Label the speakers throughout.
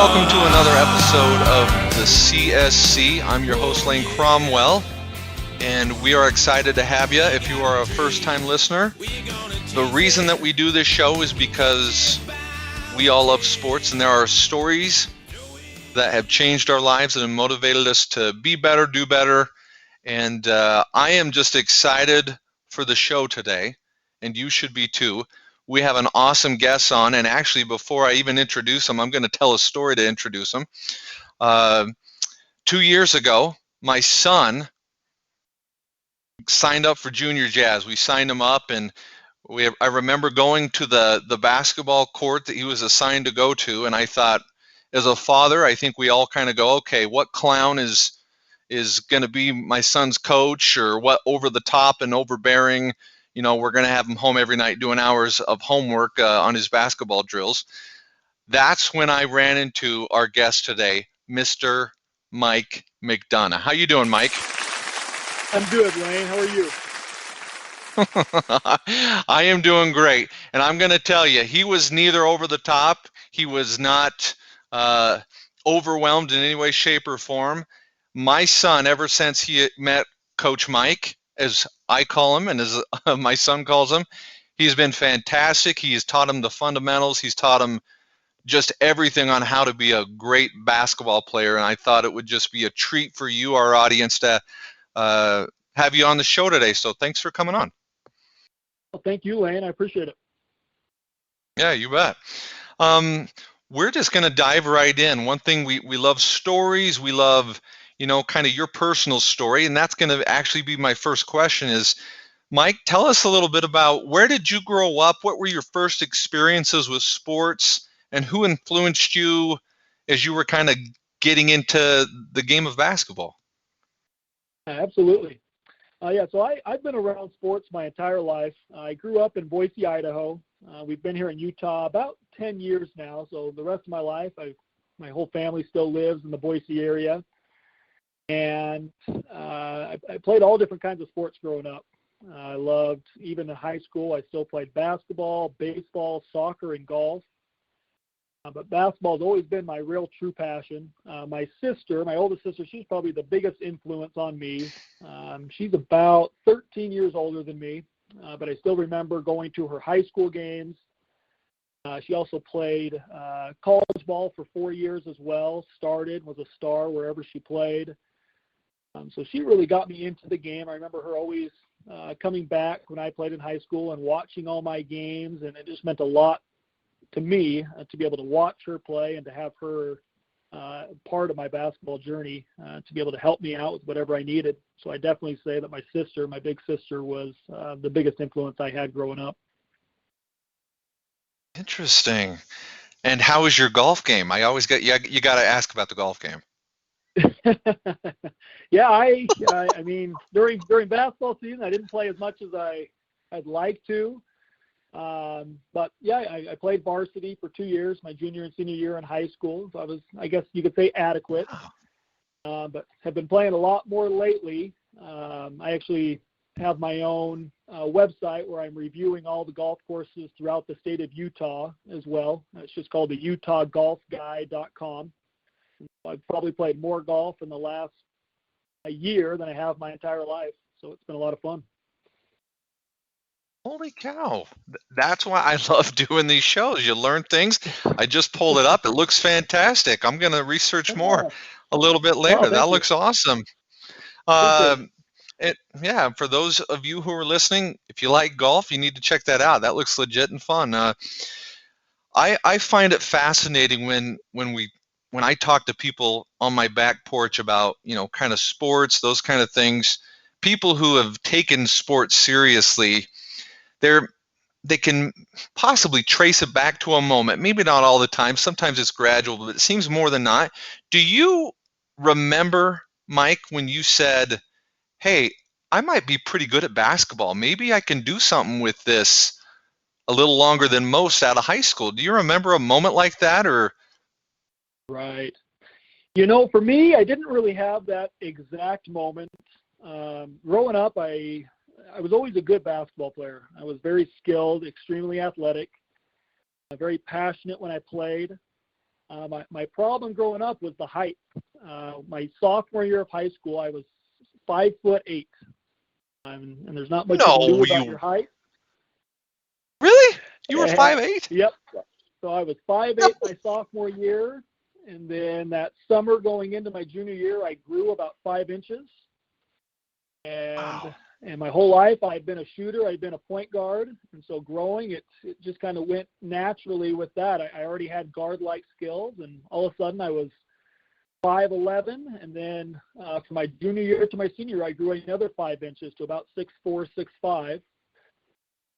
Speaker 1: welcome to another episode of the CSC. I'm your host, Lane Cromwell, and we are excited to have you. If you are a first-time listener, the reason that we do this show is because we all love sports, and there are stories that have changed our lives and have motivated us to be better, do better, and I am just excited for the show today, and you should be too. We have an awesome guest on, and actually before I even introduce him, I'm going to tell a story to introduce him. 2 years ago, my son signed up for junior jazz. We signed him up, and I remember going to the basketball court that he was assigned to go to, and I thought, as a father, I think we all kind of go, okay, what clown is going to be my son's coach, or what over the top and overbearing, we're going to have him home every night doing hours of homework on his basketball drills. That's when I ran into our guest today, Mr. Mike Mcdonough. How you doing, Mike?
Speaker 2: I'm good, Lane. How are you?
Speaker 1: I am doing great. And I'm going to tell you, he was neither over the top. He was not overwhelmed in any way, shape, or form. My son, ever since he met Coach Mike, as I call him and as my son calls him, he's been fantastic. He's taught him the fundamentals. He's taught him just everything on how to be a great basketball player. And I thought it would just be a treat for you, our audience, to have you on the show today. So thanks for coming on.
Speaker 2: Well, thank you, Lane. I appreciate it.
Speaker 1: Yeah, you bet. We're just going to dive right in. One thing, we love stories. We love kind of your personal story, and that's going to actually be my first question is, Mike, tell us a little bit about where did you grow up? What were your first experiences with sports, and who influenced you as you were kind of getting into the game of basketball?
Speaker 2: Absolutely. So I've been around sports my entire life. I grew up in Boise, Idaho. We've been here in Utah about 10 years now, so the rest of my life, my whole family still lives in the Boise area. And I played all different kinds of sports growing up. I loved, even in high school, I still played basketball, baseball, soccer, and golf. But basketball has always been my real true passion. My oldest sister, she's probably the biggest influence on me. She's about 13 years older than me, but I still remember going to her high school games. She also played college ball for 4 years as well, was a star wherever she played. So she really got me into the game. I remember her always coming back when I played in high school and watching all my games, and it just meant a lot to me to be able to watch her play and to have her part of my basketball journey to be able to help me out with whatever I needed. So I definitely say that my big sister, was the biggest influence I had growing up.
Speaker 1: Interesting. And how was your golf game? I always you got to ask about the golf game.
Speaker 2: Yeah, I mean, during basketball season, I didn't play as much as I'd like to. But yeah, I played varsity for 2 years, my junior and senior year in high school. So I was, I guess you could say, adequate. But have been playing a lot more lately. I actually have my own website where I'm reviewing all the golf courses throughout the state of Utah as well. It's just called the UtahGolfGuide.com. I've probably played more golf in the last year than I have my entire life. So it's been a lot of fun.
Speaker 1: Holy cow. That's why I love doing these shows. You learn things. I just pulled it up. It looks fantastic. I'm going to research more a little bit later. That looks awesome. For those of you who are listening, if you like golf, you need to check that out. That looks legit and fun. I find it fascinating when I talk to people on my back porch about, kind of sports, those kind of things, people who have taken sports seriously, they can possibly trace it back to a moment, maybe not all the time. Sometimes it's gradual, but it seems more than not. Do you remember, Mike, when you said, hey, I might be pretty good at basketball. Maybe I can do something with this a little longer than most out of high school. Do you remember a moment like that? Or?
Speaker 2: Right. For me, I didn't really have that exact moment. Growing up, I was always a good basketball player. I was very skilled, extremely athletic, very passionate when I played. My problem growing up was the height. My sophomore year of high school, I was 5'8", and there's not much you can do about your height.
Speaker 1: Really? You were 5'8"?
Speaker 2: Yep. So I was 5'8" my sophomore year, and then that summer going into my junior year, I grew about 5 inches. And my whole life, I'd been a shooter. I'd been a point guard, and so growing, it just kind of went naturally with that. I already had guard-like skills, and all of a sudden I was 5'11", and then from my junior year to my senior year, I grew another 5 inches to about 6'4", 6'5".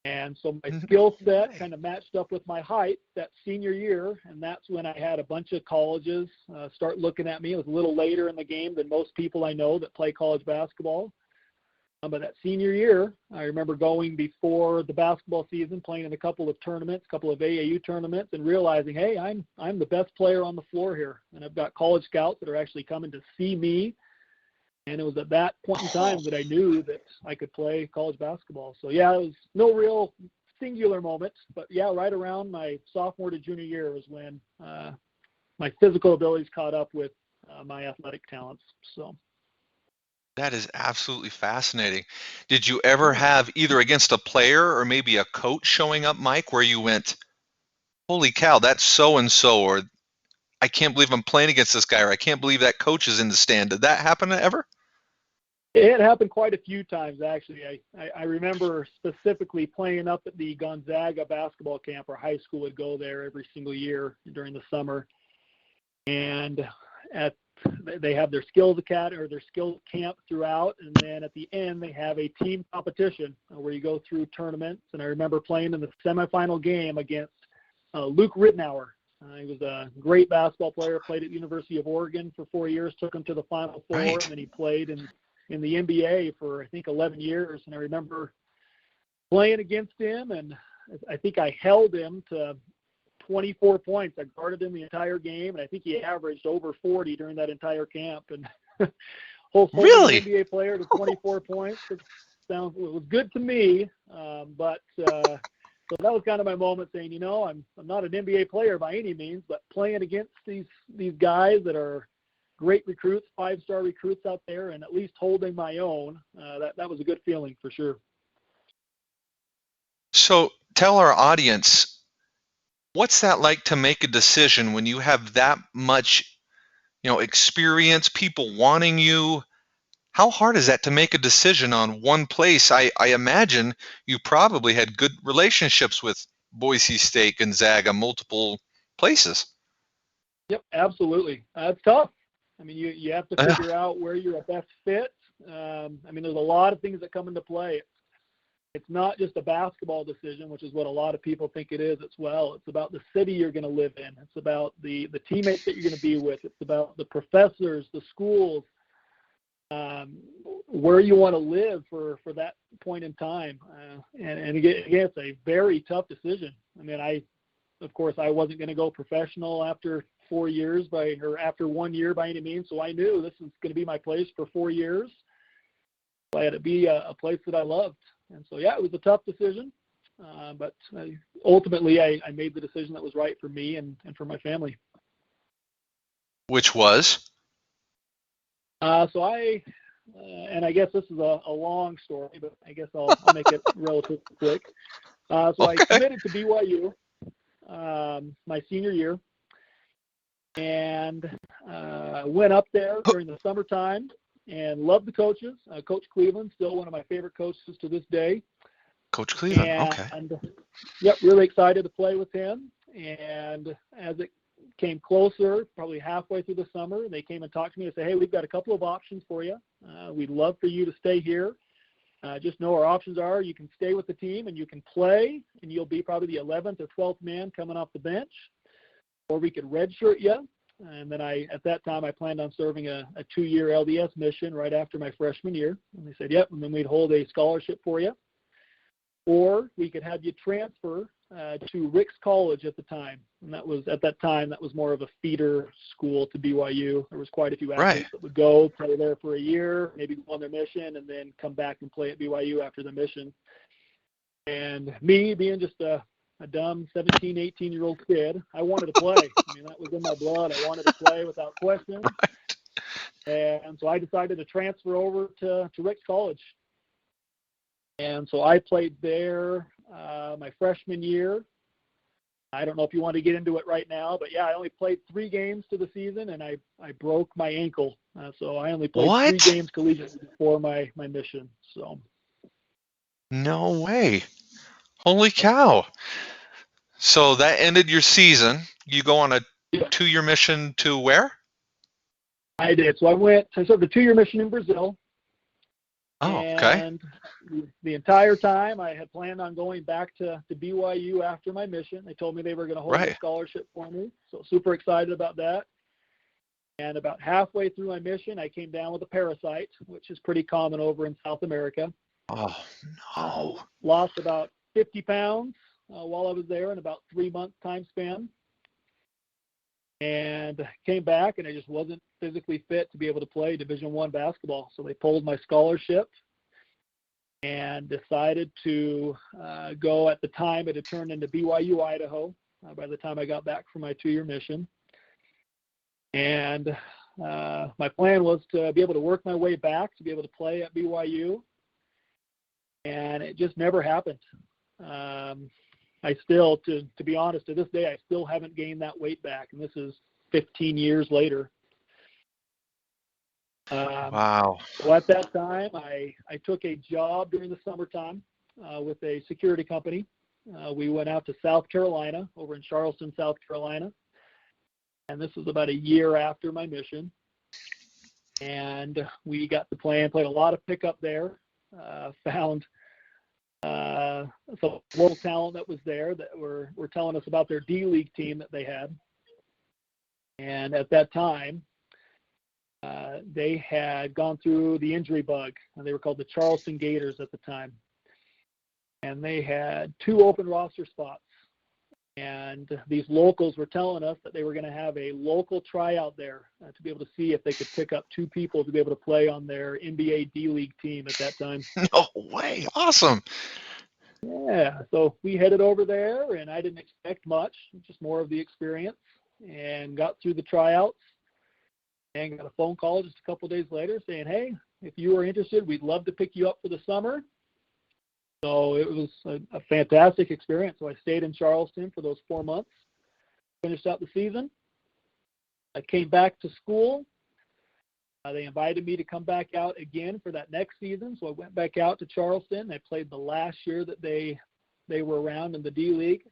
Speaker 2: And so my skill set kind of matched up with my height that senior year, and that's when I had a bunch of colleges start looking at me. It was a little later in the game than most people I know that play college basketball. But that senior year, I remember going before the basketball season, playing in a couple of tournaments, a couple of AAU tournaments, and realizing, hey, I'm the best player on the floor here, and I've got college scouts that are actually coming to see me. And it was at that point in time that I knew that I could play college basketball. So, yeah, it was no real singular moment. But, yeah, right around my sophomore to junior year was when my physical abilities caught up with my athletic talents. So
Speaker 1: that is absolutely fascinating. Did you ever have either against a player or maybe a coach showing up, Mike, where you went, holy cow, that's so-and-so, or I can't believe I'm playing against this guy, or I can't believe that coach is in the stand? Did that happen ever?
Speaker 2: It happened quite a few times, actually. I remember specifically playing up at the Gonzaga basketball camp. Our high school would go there every single year during the summer. And they have their skills academy or their skills camp throughout. And then at the end, they have a team competition where you go through tournaments. And I remember playing in the semifinal game against Luke Rittenauer. He was a great basketball player, played at the University of Oregon for 4 years, took him to the Final Four, and then he played in the NBA for, I think, 11 years. And I remember playing against him, and I think I held him to 24 points. I guarded him the entire game, and I think he averaged over 40 during that entire camp. And
Speaker 1: really?
Speaker 2: NBA player to 24 points. It was good to me, but so that was kind of my moment saying, I'm not an NBA player by any means, but playing against these guys that are great recruits, 5-star recruits out there, and at least holding my own, that was a good feeling for sure.
Speaker 1: So tell our audience, what's that like to make a decision when you have that much, experience, people wanting you? How hard is that to make a decision on one place? I imagine you probably had good relationships with Boise State, Gonzaga, multiple places.
Speaker 2: Yep, absolutely. It's tough. I mean, you have to figure out where you're a best fit. There's a lot of things that come into play. It's not just a basketball decision, which is what a lot of people think it is as well. It's about the city you're going to live in. It's about the teammates that you're going to be with. It's about the professors, the schools, where you want to live for that point in time. And again, it's a very tough decision. I mean, I wasn't going to go professional after 4 years after 1 year by any means. So I knew this is going to be my place for 4 years. So I had to be a place that I loved. And so, yeah, it was a tough decision. But ultimately I made the decision that was right for me and for my family.
Speaker 1: Which was?
Speaker 2: So and I guess this is a long story, but I guess I'll make it relatively quick. I committed to BYU my senior year, and went up there during the summertime and loved the coaches. Coach Cleveland, still one of my favorite coaches to this day.
Speaker 1: Coach Cleveland, okay.
Speaker 2: And, yep, really excited to play with him. And as it came closer, probably halfway through the summer, they came and talked to me and said, hey, we've got a couple of options for you. We'd love for you to stay here. Just know our options are you can stay with the team and you can play, and you'll be probably the 11th or 12th man coming off the bench, or we could redshirt you. And then at that time, I planned on serving a 2-year LDS mission right after my freshman year. And they said, yep, and then we'd hold a scholarship for you. Or we could have you transfer to Rick's College at the time. And that was more of a feeder school to BYU. There was quite a few athletes that would go play there for a year, maybe go on their mission, and then come back and play at BYU after the mission. And me being just a a dumb 17, 18-year-old kid. I wanted to play. I mean, that was in my blood. I wanted to play without question. And so I decided to transfer over to Rick's College. And so I played there my freshman year. I don't know if you want to get into it right now, but yeah, I only played 3 games to the season, and I broke my ankle. So I only played 3 games collegiately before my mission. So.
Speaker 1: No way. Holy cow. So that ended your season. You go on a 2-year mission to where?
Speaker 2: I did. So I served a 2-year mission in Brazil.
Speaker 1: Oh, okay.
Speaker 2: And the entire time I had planned on going back to BYU after my mission. They told me they were going to hold a scholarship for me. So super excited about that. And about halfway through my mission, I came down with a parasite, which is pretty common over in South America.
Speaker 1: Oh, no.
Speaker 2: Lost about 50 pounds while I was there in about 3-month time span. And came back, and I just wasn't physically fit to be able to play Division I basketball. So they pulled my scholarship and decided to go. At the time, it had turned into BYU, Idaho, by the time I got back from my 2-year mission. And my plan was to be able to work my way back to be able to play at BYU. And it just never happened. I still, to be honest, to this day, I still haven't gained that weight back, and this is 15 years later.
Speaker 1: Wow.
Speaker 2: So at that time, I took a job during the summertime with a security company. We went out to South Carolina, over in Charleston, South Carolina, and this was about a year after my mission. And we got to play and played a lot of pickup there, found some local talent that was there that were telling us about their D-League team that they had. And at that time, they had gone through the injury bug, and they were called the Charleston Gators at the time. And they had 2 open roster spots. And these locals were telling us that they were going to have a local tryout there to be able to see if they could pick up 2 people to be able to play on their NBA D-League team at that time.
Speaker 1: No way. Awesome.
Speaker 2: Yeah, so we headed over there, and I didn't expect much, just more of the experience, and got through the tryouts and got a phone call just a couple of days later saying, hey, if you are interested, we'd love to pick you up for the summer. So it was a fantastic experience. So I stayed in Charleston for those 4 months, finished out the season. I came back to school. They invited me to come back out again for that next season. So I went back out to Charleston. I played the last year that they were around in the D-League.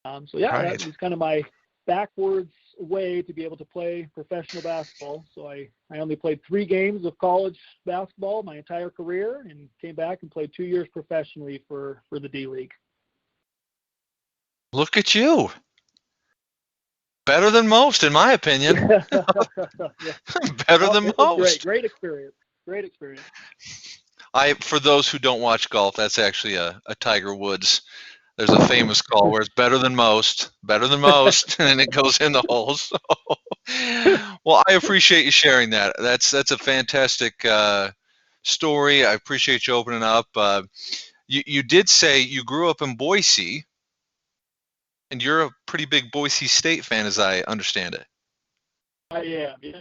Speaker 2: That was kind of my backwards way to be able to play professional basketball. So I only played 3 games of college basketball my entire career, and came back and played 2 years professionally for the D-League.
Speaker 1: Look at you. Better than most, in my opinion. Better than most.
Speaker 2: Great experience.
Speaker 1: For those who don't watch golf, that's actually a Tiger Woods. There's a famous call where it's better than most, and it goes in the holes. So, well, I appreciate you sharing that. That's a fantastic story. I appreciate you opening up. You did say you grew up in Boise, and you're a pretty big Boise State fan, as I understand it.
Speaker 2: I am, yeah.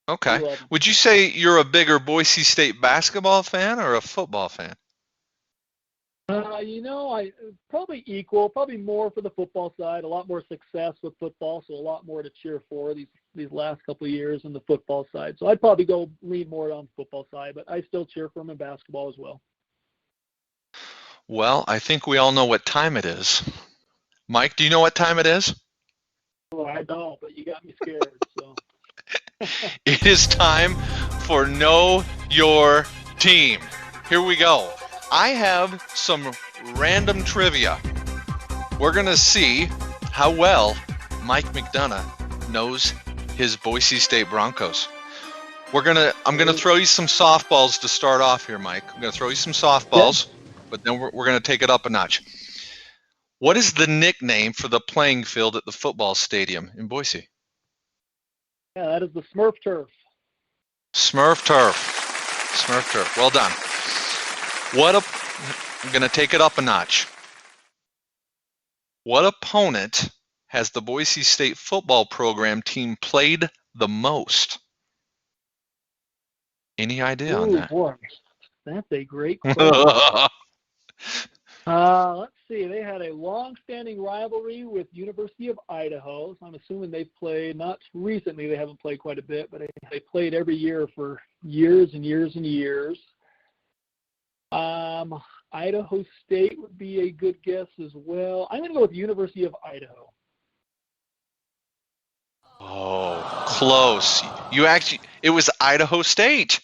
Speaker 1: Okay. Would you say you're a bigger Boise State basketball fan or a football fan?
Speaker 2: I probably equal, probably more for the football side. A lot more success with football, so a lot more to cheer for these last couple of years on the football side. So I'd probably lean more on the football side, but I still cheer for them in basketball as well.
Speaker 1: Well, I think we all know what time it is. Mike, do you know what time it is?
Speaker 2: Oh, I don't, but you got me scared. So.
Speaker 1: It is time for Know Your Team. Here we go. I have some random trivia. We're going to see how well Mike Mcdonough knows his Boise State Broncos. I'm going to throw you some softballs to start off here, Mike. I'm going to throw you some softballs, but then we're going to take it up a notch. What is the nickname for the playing field at the football stadium in Boise?
Speaker 2: Yeah, that is the Smurf Turf.
Speaker 1: Smurf Turf. Well done. I'm going to take it up a notch. What opponent has the Boise State football program team played the most? Any idea on that?
Speaker 2: Boy, that's a great question. Let's see. They had a long-standing rivalry with University of Idaho. So I'm assuming they've played, not recently, they haven't played quite a bit, but they played every year for years and years and years. Idaho State would be a good guess as well. I'm going to go with University of Idaho.
Speaker 1: Oh, close. It was Idaho State.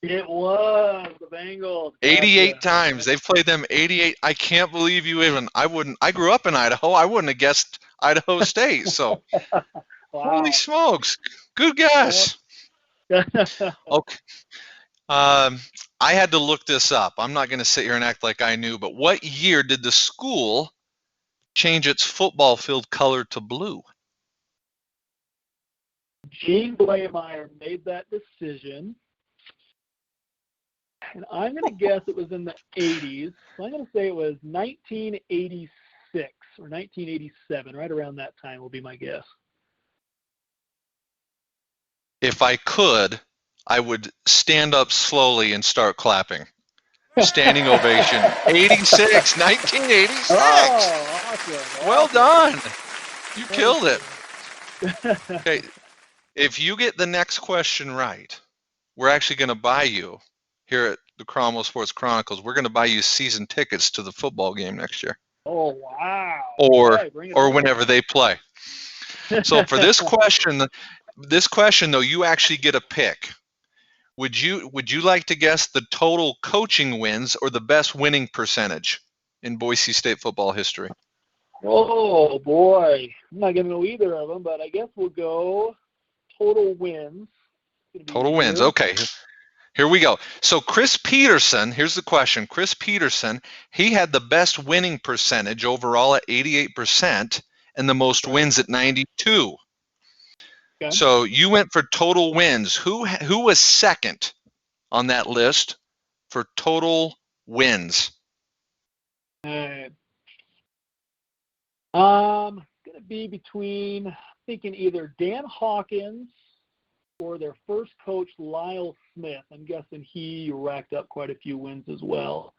Speaker 2: It was the Bengals.
Speaker 1: 88 times. They've played them 88. I can't believe you even, I grew up in Idaho. I wouldn't have guessed Idaho State. So,
Speaker 2: Wow.
Speaker 1: Holy smokes. Good guess. Okay. I had to look this up. I'm not going to sit here and act like I knew, but what year did the school change its football field color to blue?
Speaker 2: Gene Blameyer made that decision. And I'm going to guess it was in the 80s. So I'm going to say it was 1986 or 1987, right around that time will be my guess.
Speaker 1: If I could, I would stand up slowly and start clapping. Standing ovation. 1986.
Speaker 2: Oh, awesome.
Speaker 1: Well done. You killed it. Okay. If you get the next question right, we're actually going to buy you, here at the Cromwell Sports Chronicles, we're going to buy you season tickets to the football game next year.
Speaker 2: Oh, wow.
Speaker 1: Or whenever they play. So for this question though, you actually get a pick. Would you like to guess the total coaching wins or the best winning percentage in Boise State football history?
Speaker 2: Oh, boy. I'm not going to know either of them, but I guess we'll go total wins.
Speaker 1: Total wins. Okay. Here we go. So Chris Peterson, here's the question. Chris Peterson, he had the best winning percentage overall at 88% and the most wins at 92. Okay. So you went for total wins. Who was second on that list for total wins?
Speaker 2: Going to be between, thinking either Dan Hawkins or their first coach, Lyle Smith. I'm guessing he racked up quite a few wins as well.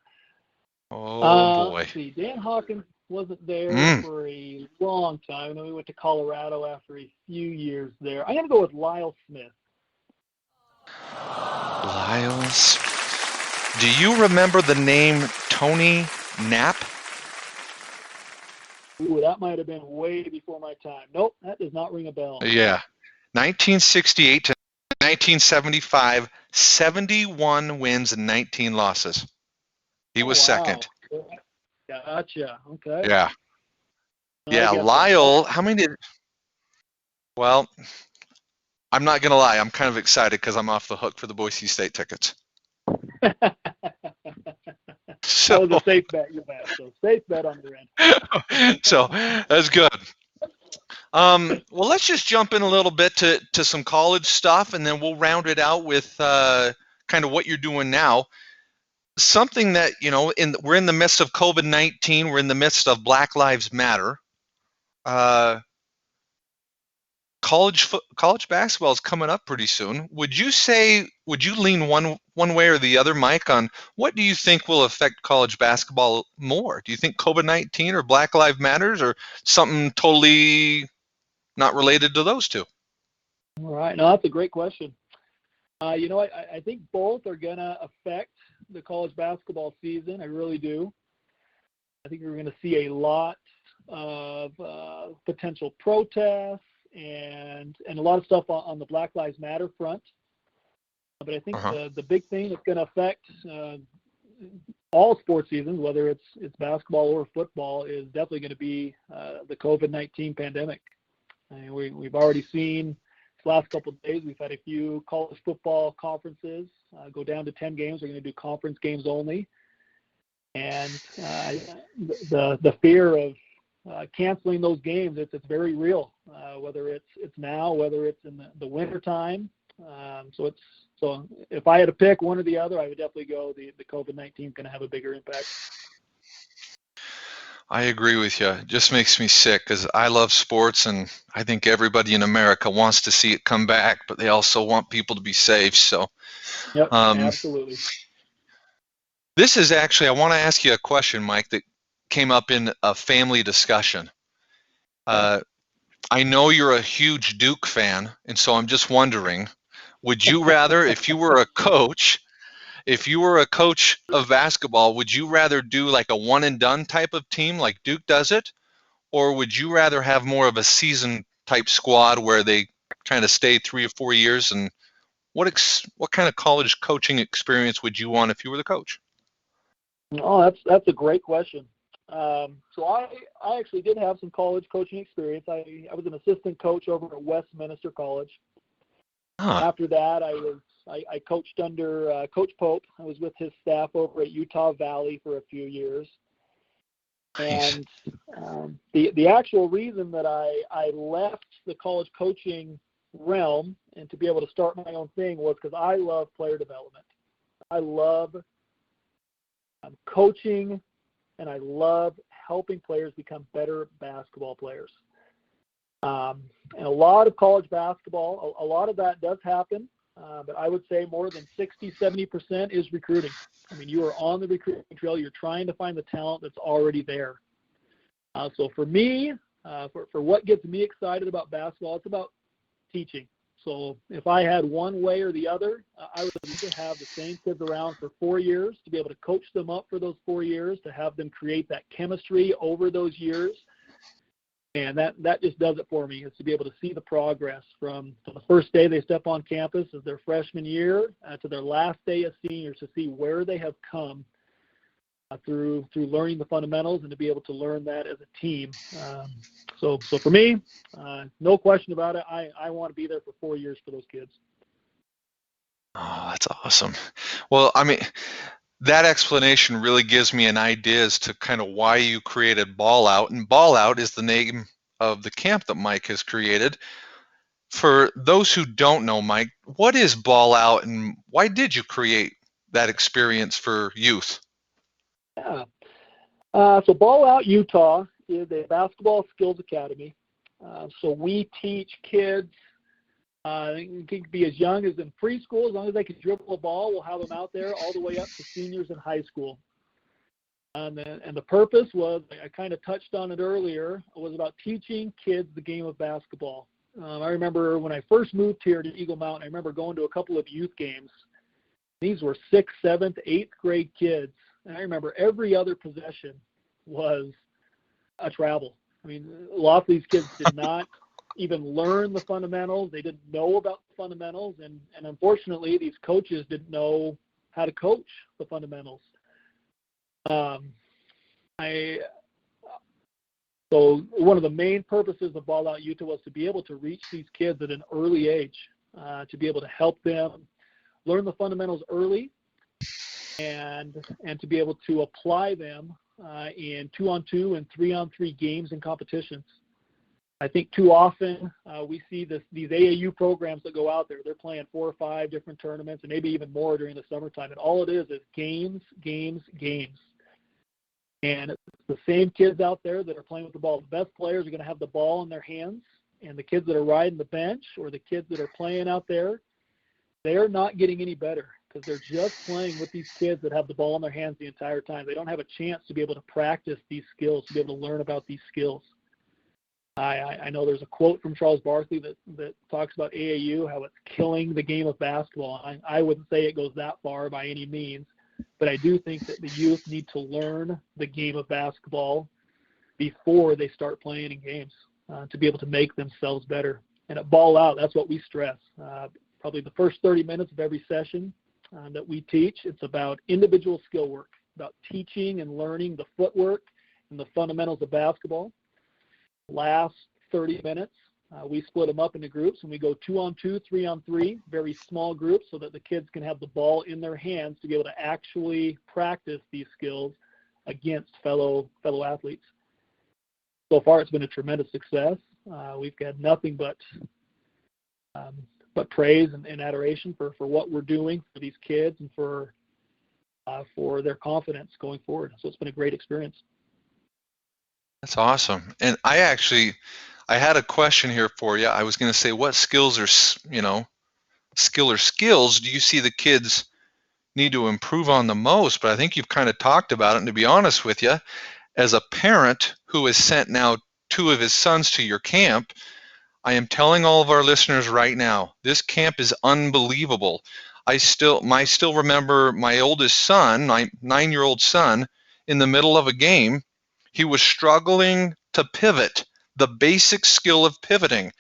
Speaker 1: Oh, boy.
Speaker 2: Let's see. Dan Hawkins wasn't there for a long time. And then we went to Colorado after a few years there. I'm going to go with Lyle Smith.
Speaker 1: Lyles. Do you remember the name Tony Knapp?
Speaker 2: Ooh, that might have been way before my time. Nope, that does not ring a bell.
Speaker 1: Yeah. 1968 to 1975, 71 wins and 19 losses. He was second.
Speaker 2: Gotcha. Okay.
Speaker 1: Yeah. Yeah, Lyle, how many did... Well, I'm not going to lie. I'm kind of excited because I'm off the hook for the Boise State tickets.
Speaker 2: So, that was a safe bet, you bet. So safe bet on your end.
Speaker 1: So that's good. Well, let's just jump in a little bit to some college stuff, and then we'll round it out with kind of what you're doing now. Something that, we're in the midst of COVID-19. We're in the midst of Black Lives Matter. College basketball is coming up pretty soon. Would you lean one way or the other, Mike, on what do you think will affect college basketball more? Do you think COVID-19 or Black Lives Matters or something totally not related to those two?
Speaker 2: All right. No, that's a great question. I think both are going to affect the college basketball season. I really do. I think we're going to see a lot of potential protests and a lot of stuff on the Black Lives Matter front. But I think the big thing that's going to affect all sports seasons, whether it's basketball or football, is definitely going to be the COVID-19 pandemic. We've already seen the last couple of days, we've had a few college football conferences go down to 10 games. We're going to do conference games only. And the fear of canceling those games, it's very real, whether it's now, whether it's in the winter time. So if I had to pick one or the other, I would definitely go the COVID-19 is going to have a bigger impact.
Speaker 1: I agree with you. It just makes me sick because I love sports, and I think everybody in America wants to see it come back, but they also want people to be safe. So,
Speaker 2: Yep,
Speaker 1: um,
Speaker 2: absolutely.
Speaker 1: this is actually, I want to ask you a question, Mike, that came up in a family discussion.
Speaker 2: Okay.
Speaker 1: I know you're a huge Duke fan, and so I'm just wondering, would you rather, if you were a coach of basketball, would you rather do like a one and done type of team like Duke does it? Or would you rather have more of a season type squad where they trying to stay 3 or 4 years? And what kind of college coaching experience would you want if you were the coach?
Speaker 2: Oh, that's a great question. So I actually did have some college coaching experience. I was an assistant coach over at Westminister College.
Speaker 1: Huh.
Speaker 2: After that, I coached under Coach Pope. I was with his staff over at Utah Valley for a few years.
Speaker 1: Nice.
Speaker 2: And the actual reason that I left the college coaching realm and to be able to start my own thing was because I love player development. I love coaching, and I love helping players become better basketball players. And a lot of college basketball, a lot of that does happen, but I would say more than 60-70% is recruiting. I mean, you are on the recruiting trail. You're trying to find the talent that's already there. So for me, for what gets me excited about basketball, it's about teaching. So if I had one way or the other, I would either have the same kids around for 4 years to be able to coach them up for those 4 years, to have them create that chemistry over those years. And that just does it for me, is to be able to see the progress from the first day they step on campus as their freshman year to their last day as seniors, to see where they have come through learning the fundamentals and to be able to learn that as a team. So for me, no question about it, I want to be there for 4 years for those kids.
Speaker 1: Oh, that's awesome. Well, I mean, that explanation really gives me an idea as to kind of why you created Ball Out. And Ball Out is the name of the camp that Mike has created. For those who don't know, Mike, what is Ball Out and why did you create that experience for youth?
Speaker 2: Yeah. So BallOutUtah is a basketball skills academy. So we teach kids, it can be as young as in preschool, as long as they can dribble a ball, we'll have them out there all the way up to seniors in high school. And the purpose was, I kind of touched on it earlier, was about teaching kids the game of basketball. I remember when I first moved here to Eagle Mountain, I remember going to a couple of youth games. These were 6th, 7th, 8th grade kids. And I remember every other possession was a travel. I mean, a lot of these kids did not even learn the fundamentals. They didn't know about the fundamentals. And unfortunately, these coaches didn't know how to coach the fundamentals. So one of the main purposes of BallOutUtah was to be able to reach these kids at an early age, to be able to help them learn the fundamentals early, and to be able to apply them in 2-on-2 and 3-on-3 games and competitions. I think too often we see these AAU programs that go out there. They're playing 4 or 5 different tournaments and maybe even more during the summertime. And all it is games, games, games. And it's the same kids out there that are playing with the ball. The best players are going to have the ball in their hands. And the kids that are riding the bench, or the kids that are playing out there, they're not getting any better because they're just playing with these kids that have the ball in their hands the entire time. They don't have a chance to be able to practice these skills, to be able to learn about these skills. I know there's a quote from Charles Barkley that talks about AAU, how it's killing the game of basketball. I wouldn't say it goes that far by any means, but I do think that the youth need to learn the game of basketball before they start playing in games to be able to make themselves better. And at Ball Out, that's what we stress. Probably the first 30 minutes of every session that we teach, it's about individual skill work, about teaching and learning the footwork and the fundamentals of basketball. Last 30 minutes, we split them up into groups, and we go 2-on-2, 3-on-3, very small groups, so that the kids can have the ball in their hands to be able to actually practice these skills against fellow athletes. So far, it's been a tremendous success. We've got nothing but praise and adoration for what we're doing for these kids and for their confidence going forward. So it's been a great experience.
Speaker 1: That's awesome. And I had a question here for you. I was going to say, what skills or skills do you see the kids need to improve on the most? But I think you've kind of talked about it. And to be honest with you, as a parent who has sent now 2 of his sons to your camp, I am telling all of our listeners right now, this camp is unbelievable. I still remember my oldest son, my 9-year-old son, in the middle of a game, he was struggling to pivot, the basic skill of pivoting.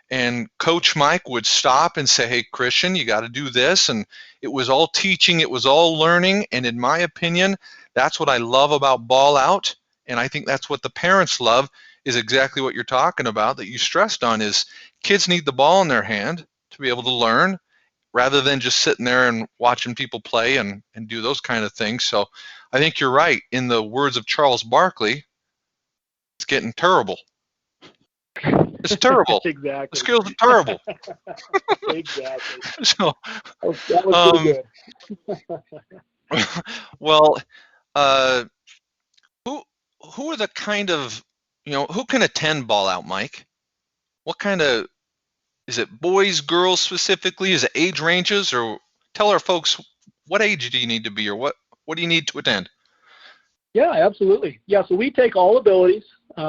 Speaker 1: And Coach Mike would stop and say, hey, Christian, you got to do this. And it was all teaching, it was all learning. And in my opinion, that's what I love about Ball Out. And I think that's what the parents love, is exactly what you're talking about, that you stressed on, is kids need the ball in their hand to be able to learn, rather than just sitting there and watching people play and do those kind of things. So I think you're right. In the words of Charles Barkley, it's getting terrible. It's terrible.
Speaker 2: Exactly.
Speaker 1: The skills are terrible.
Speaker 2: Exactly.
Speaker 1: So,
Speaker 2: that was pretty
Speaker 1: good. Well, who are the kind of, who can attend Ball Out, Mike? What kind of, is it boys, girls specifically? Is it age ranges? Or tell our folks, what age do you need to be, or what do you need to attend?
Speaker 2: Yeah, absolutely. Yeah, so we take all abilities.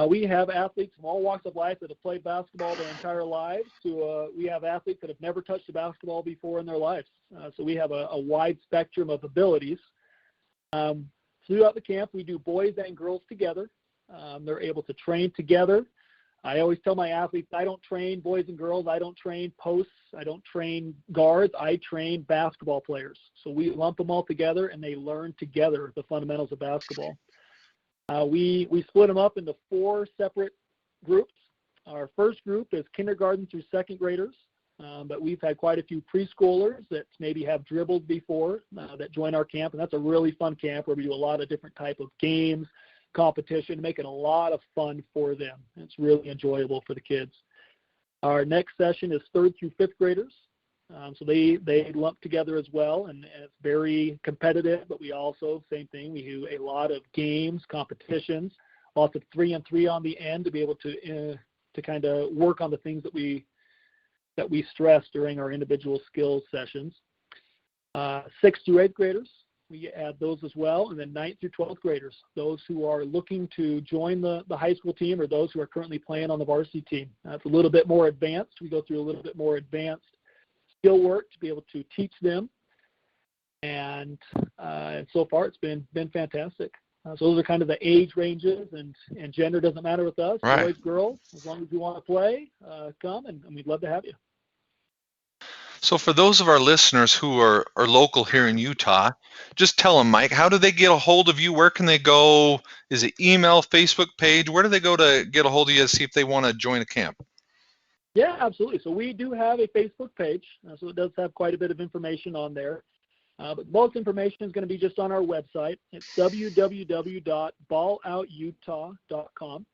Speaker 2: We have athletes from all walks of life that have played basketball their entire lives. We have athletes that have never touched a basketball before in their lives. So we have a wide spectrum of abilities. Throughout the camp, we do boys and girls together. They're able to train together. I always tell my athletes, I don't train boys and girls. I don't train posts. I don't train guards. I train basketball players. So we lump them all together, and they learn together the fundamentals of basketball. We split them up into 4 separate groups. Our first group is kindergarten through 2nd graders, but we've had quite a few preschoolers that maybe have dribbled before that join our camp, and that's a really fun camp where we do a lot of different type of games, competition, make it a lot of fun for them. It's really enjoyable for the kids. Our next session is 3rd through 5th graders. So they lump together as well, and it's very competitive, but we also, same thing, we do a lot of games, competitions, lots of 3-on-3 on the end to be able to kind of work on the things that we stress during our individual skills sessions. 6th through 8th graders, we add those as well, and then 9th through 12th graders, those who are looking to join the high school team, or those who are currently playing on the varsity team. It's a little bit more advanced. We go through a little bit more advanced skill work to be able to teach them, and so far it's been fantastic. So those are kind of the age ranges, and gender doesn't matter with us. Right. Boys, girls, as long as you want to play, come, and we'd love to have you.
Speaker 1: So for those of our listeners who are local here in Utah, just tell them, Mike, how do they get a hold of you? Where can they go? Is it email, Facebook page? Where do they go to get a hold of you to see if they want to join a camp?
Speaker 2: Yeah, absolutely. So we do have a Facebook page, so it does have quite a bit of information on there. But most information is going to be just on our website. It's www.BallOutUtah.com.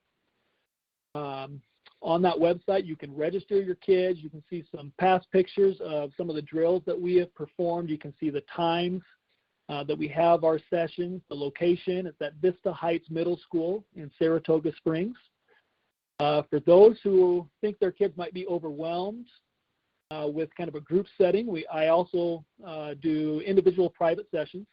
Speaker 2: On that website, you can register your kids. You can see some past pictures of some of the drills that we have performed. You can see the times that we have our sessions, the location. It's at Vista Heights Middle School in Saratoga Springs. For those who think their kids might be overwhelmed with kind of a group setting, I also do individual private sessions.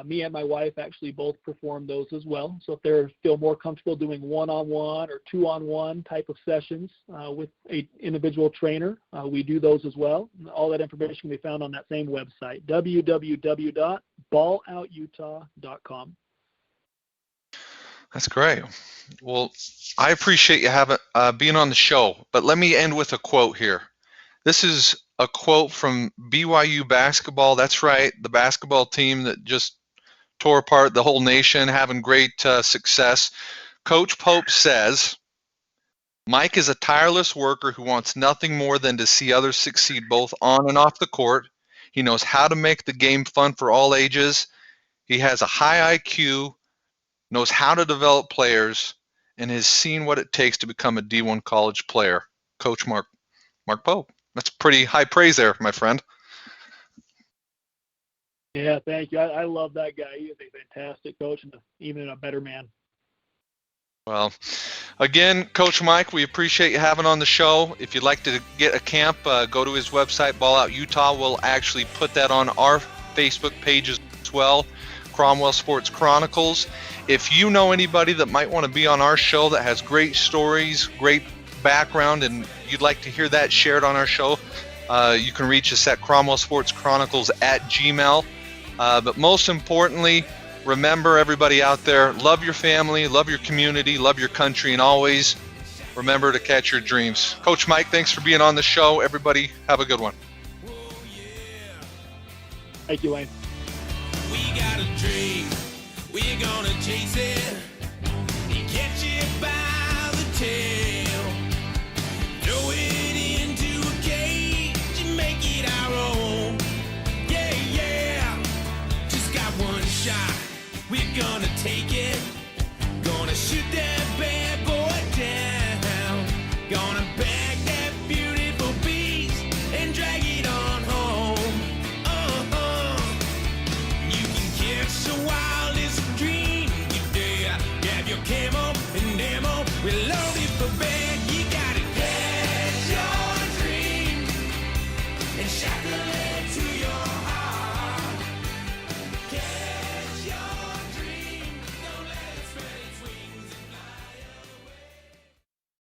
Speaker 2: Me and my wife actually both perform those as well. So if they feel more comfortable doing one-on-one or two-on-one type of sessions with an individual trainer, we do those as well. And all that information can be found on that same website, www.BallOutUtah.com.
Speaker 1: That's great. Well, I appreciate you being on the show, but let me end with a quote here. This is a quote from BYU basketball. That's right, the basketball team that just tore apart the whole nation, having great success. Coach Pope says, Mike is a tireless worker who wants nothing more than to see others succeed both on and off the court. He knows how to make the game fun for all ages. He has a high IQ, knows how to develop players, and has seen what it takes to become a D1 college player. Coach Mark Pope. That's pretty high praise there, my friend.
Speaker 2: Yeah, thank you. I love that guy. He is a fantastic coach and even a better man.
Speaker 1: Well, again, Coach Mike, we appreciate you having on the show. If you'd like to get a camp, go to his website, BallOutUtah. We'll actually put that on our Facebook page as well, Cromwell Sports Chronicles. If you know anybody that might want to be on our show that has great stories, great background, and you'd like to hear that shared on our show, you can reach us at cromwellsportschronicles@gmail.com. But most importantly, remember, everybody out there, love your family, love your community, love your country, and always remember to catch your dreams. Coach Mike, thanks for being on the show. Everybody, have a good one.
Speaker 2: Thank you, Wayne.
Speaker 3: We got a dream. We're gonna chase it.